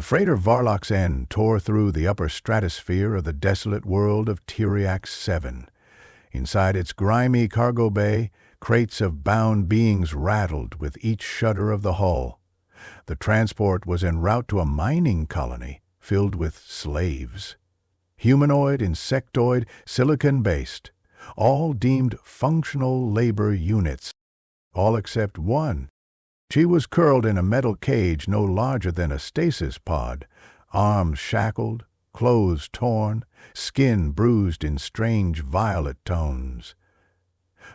The freighter Varlock's End tore through the upper stratosphere of the desolate world of Tyriax 7. Inside its grimy cargo bay, crates of bound beings rattled with each shudder of the hull. The transport was en route to a mining colony filled with slaves. Humanoid, insectoid, silicon-based, all deemed functional labor units. All except one. She was curled in a metal cage no larger than a stasis pod, arms shackled, clothes torn, skin bruised in strange violet tones.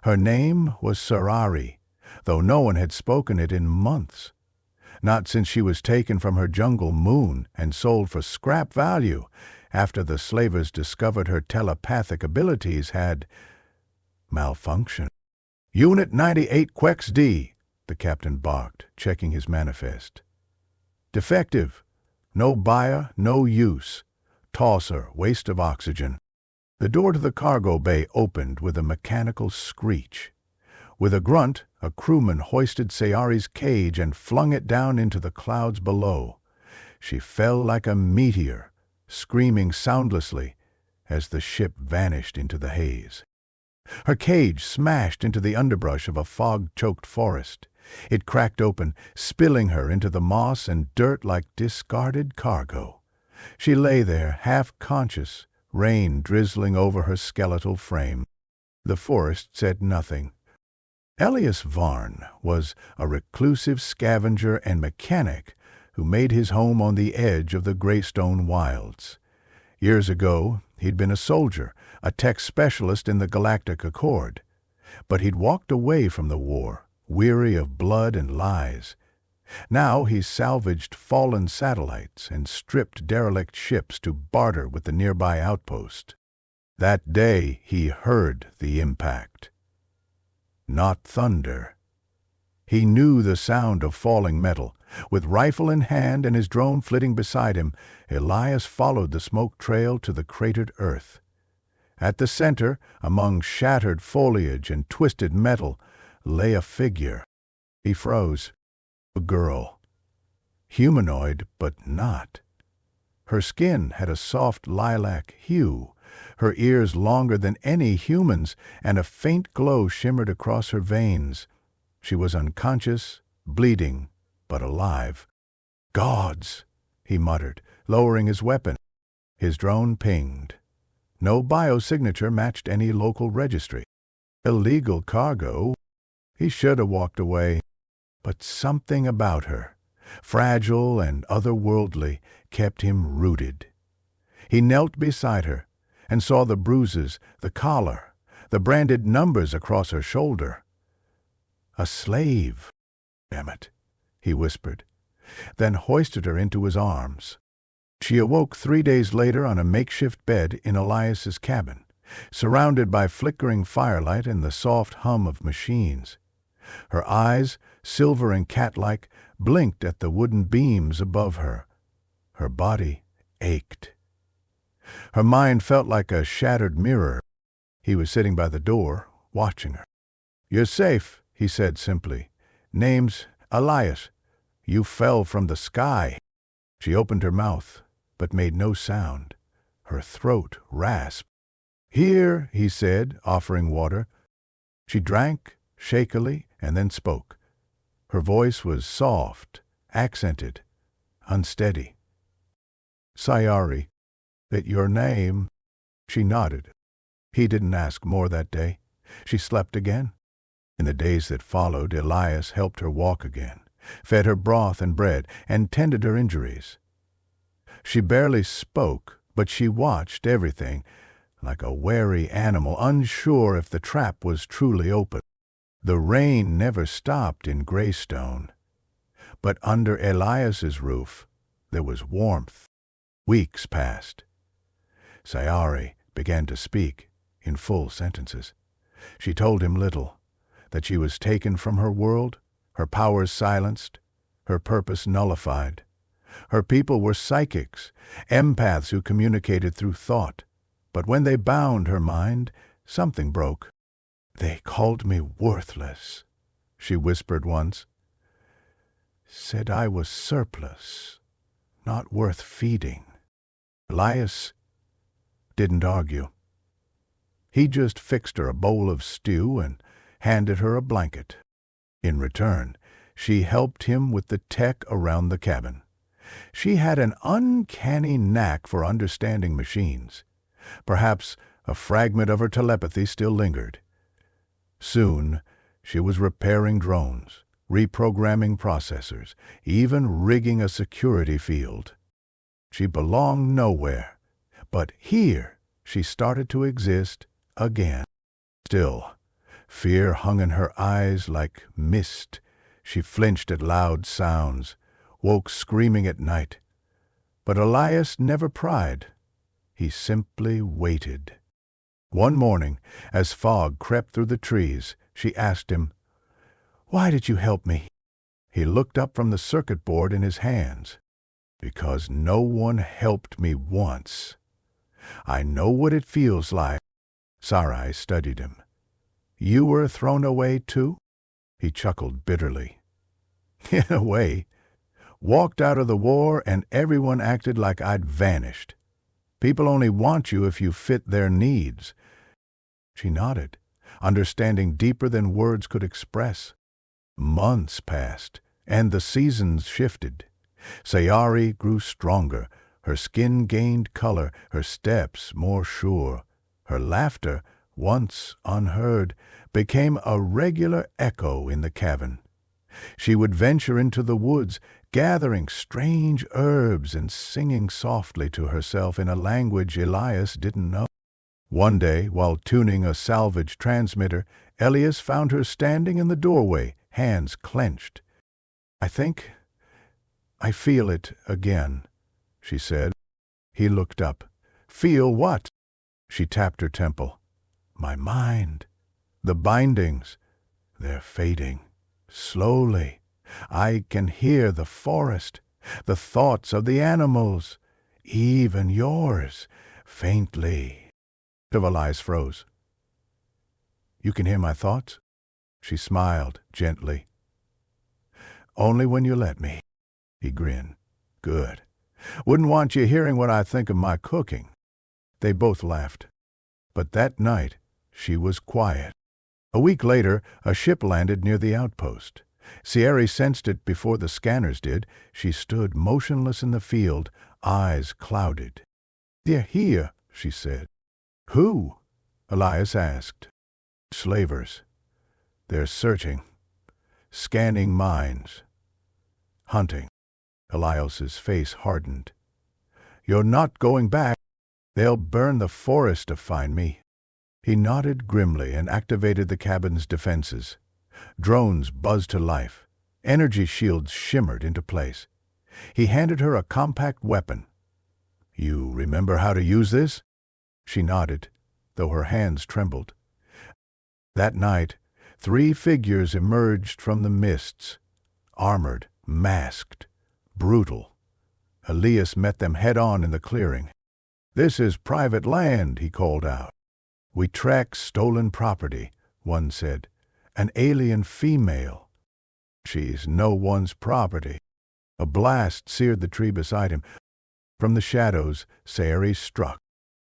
Her name was Sarari, though no one had spoken it in months. Not since she was taken from her jungle moon and sold for scrap value after the slavers discovered her telepathic abilities had malfunctioned. "Unit 98 Quex D," the captain barked, checking his manifest. "Defective. No buyer, no use. Tosser, waste of oxygen." The door to the cargo bay opened with a mechanical screech. With a grunt, a crewman hoisted Sayari's cage and flung it down into the clouds below. She fell like a meteor, screaming soundlessly as the ship vanished into the haze. Her cage smashed into the underbrush of a fog-choked forest. It cracked open, spilling her into the moss and dirt like discarded cargo. She lay there, half-conscious, rain drizzling over her skeletal frame. The forest said nothing. Elias Varn was a reclusive scavenger and mechanic who made his home on the edge of the Greystone Wilds. Years ago, he'd been a soldier, a tech specialist in the Galactic Accord. But he'd walked away from the war, weary of blood and lies. Now he salvaged fallen satellites and stripped derelict ships to barter with the nearby outpost. That day he heard the impact. Not thunder. He knew the sound of falling metal. With rifle in hand and his drone flitting beside him, Elias followed the smoke trail to the cratered earth. At the center, among shattered foliage and twisted metal, lay a figure. He froze. A girl. Humanoid, but not. Her skin had a soft lilac hue, her ears longer than any human's, and a faint glow shimmered across her veins. She was unconscious, bleeding, but alive. "Gods!" he muttered, lowering his weapon. His drone pinged. No biosignature matched any local registry. Illegal cargo. He should have walked away. But something about her, fragile and otherworldly, kept him rooted. He knelt beside her and saw the bruises, the collar, the branded numbers across her shoulder. A slave. "Damn it," he whispered, then hoisted her into his arms. She awoke 3 days later on a makeshift bed in Elias's cabin, surrounded by flickering firelight and the soft hum of machines. Her eyes, silver and cat-like, blinked at the wooden beams above her. Her body ached. Her mind felt like a shattered mirror. He was sitting by the door, watching her. "You're safe," he said simply. "Name's Elias. You fell from the sky." She opened her mouth, but made no sound. Her throat rasped. "Here," he said, offering water. She drank, shakily, and then spoke. Her voice was soft, accented, unsteady. "Sayari, that your name?" She nodded. He didn't ask more that day. She slept again. In the days that followed, Elias helped her walk again, fed her broth and bread, and tended her injuries. She barely spoke, but she watched everything, like a wary animal, unsure if the trap was truly open. The rain never stopped in Greystone, but under Elias's roof there was warmth. Weeks passed. Sayari began to speak in full sentences. She told him little, that she was taken from her world, her powers silenced, her purpose nullified. Her people were psychics, empaths who communicated through thought. But when they bound her mind, something broke. "They called me worthless," she whispered once. "Said I was surplus. not worth feeding. Elias didn't argue. He just fixed her a bowl of stew and handed her a blanket. In return, she helped him with the tech around the cabin. She had an uncanny knack for understanding machines. Perhaps a fragment of her telepathy still lingered. Soon, she was repairing drones, reprogramming processors, even rigging a security field. She belonged nowhere, but here she started to exist again. Still, fear hung in her eyes like mist. She flinched at loud sounds, woke screaming at night. But Elias never pried. He simply waited. One morning, as fog crept through the trees, she asked him, "Why did you help me?" He looked up from the circuit board in his hands. "Because no one helped me once. I know what it feels like." Sarai studied him. "You were thrown away too?" He chuckled bitterly. "In a way. Walked out of the war and everyone acted like I'd vanished. People only want you if you fit their needs." She nodded, understanding deeper than words could express. Months passed, and the seasons shifted. Sayari grew stronger, her skin gained color, her steps more sure. Her laughter, once unheard, became a regular echo in the cabin. She would venture into the woods, gathering strange herbs and singing softly to herself in a language Elias didn't know. One day, while tuning a salvage transmitter, Elias found her standing in the doorway, hands clenched. "I think I feel it again," she said. He looked up. "Feel what?" She tapped her temple. "My mind. The bindings. They're fading. Slowly. I can hear the forest, the thoughts of the animals, even yours, faintly." Elias froze. "You can hear my thoughts?" She smiled gently. "Only when you let me." He grinned. "Good. Wouldn't want you hearing what I think of my cooking." They both laughed. But that night, she was quiet. A week later, a ship landed near the outpost. Sierra sensed it before the scanners did. She stood motionless in the field, eyes clouded. "They're here," she said. "Who?" Elias asked. "Slavers. They're searching, scanning minds, hunting." Elias's face hardened. "You're not going back. They'll burn the forest to find me." He nodded grimly and activated the cabin's defenses. Drones buzzed to life. Energy shields shimmered into place. He handed her a compact weapon. "You remember how to use this?" She nodded, though her hands trembled. That night, 3 figures emerged from the mists, armored, masked, brutal. Elias met them head-on in the clearing. "This is private land," he called out. "We track stolen property," one said. "An alien female." "She's no one's property." A blast seared the tree beside him. From the shadows, Sayari struck.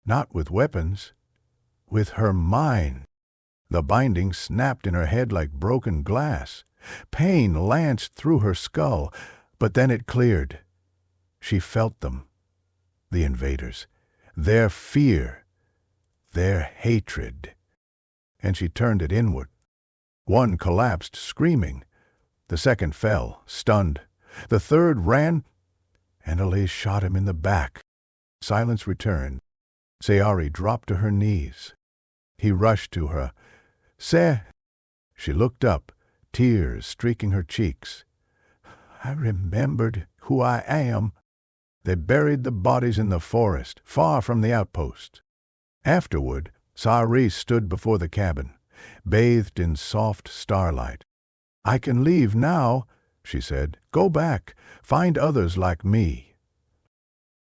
Not with weapons, with her mind. The binding snapped in her head like broken glass. Pain lanced through her skull, but then it cleared. She felt them, the invaders, their fear, their hatred. And she turned it inward. One collapsed, screaming. The second fell, stunned. The third ran, and Elise shot him in the back. Silence returned. Sayari dropped to her knees. He rushed to her. She looked up, tears streaking her cheeks. "I remembered who I am." They buried the bodies in the forest, far from the outpost. Afterward, Sayari stood before the cabin, bathed in soft starlight. "I can leave now," she said. "Go back. Find others like me."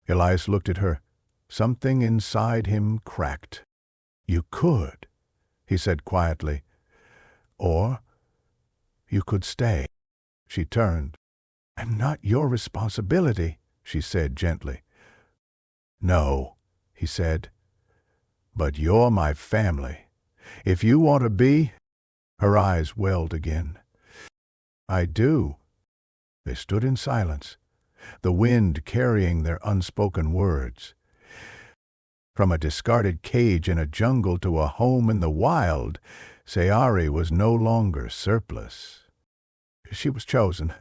Elias looked at her. Something inside him cracked. "You could," he said quietly. "Or you could stay." She turned. "I'm not your responsibility," she said gently. No, he said, but you're my family. If you want to be, her eyes welled again. I do. They stood in silence, the wind carrying their unspoken words. From a discarded cage in a jungle to a home in the wild, Sayari was no longer surplus. She was chosen.